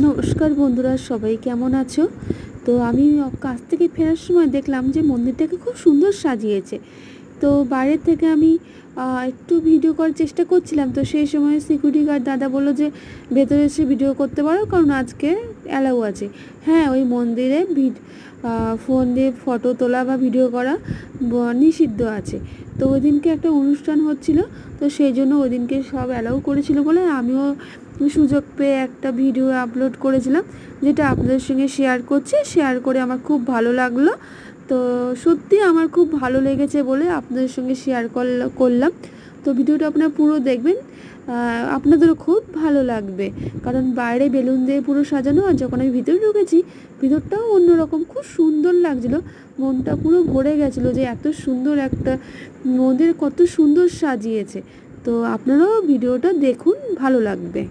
নমস্কার বন্ধুরা, সবাই কেমন আছো? তো আমি কাজ থেকে ফেরার সময় দেখলাম যে মন্দিরটাকে খুব সুন্দর সাজিয়েছে। তো বাইরের থেকে আমি একটু ভিডিও করার চেষ্টা করছিলাম। তো সেই সময় সিকিউরিটি গার্ড দাদা বললো যে ভেতরে এসে ভিডিও করতে পারো, কারণ আজকে অ্যালাউ আছে। হ্যাঁ, ওই মন্দিরে ফোন দিয়ে ফটো তোলা বা ভিডিও করা নিষিদ্ধ আছে। তো ওই দিনকে একটা অনুষ্ঠান হচ্ছিল, তো সেই জন্য ওই দিনকে সব অ্যালাউ করেছিল বলে আমিও সুযোগ পেয়ে একটা ভিডিও আপলোড করেছিলাম, যেটা আপনাদের সঙ্গে শেয়ার করে আমার খুব ভালো লাগলো। তো সত্যি আমার খুব ভালো লেগেছে বলে আপনাদের সঙ্গে শেয়ার করলাম। তো ভিডিওটা আপনারা পুরো দেখবেন, আপনাদেরও খুব ভালো লাগবে। কারণ বাইরে বেলুন দিয়ে পুরো সাজানো, আর যখন আমি ভিতরে ঢুকেছি ভিতরটাও অন্যরকম, খুব সুন্দর লাগছিলো। মনটা পুরো ভরে গেছিলো যে এত সুন্দর একটা মন্দির, কত সুন্দর সাজিয়েছে। তো আপনারাও ভিডিওটা দেখুন, ভালো লাগবে।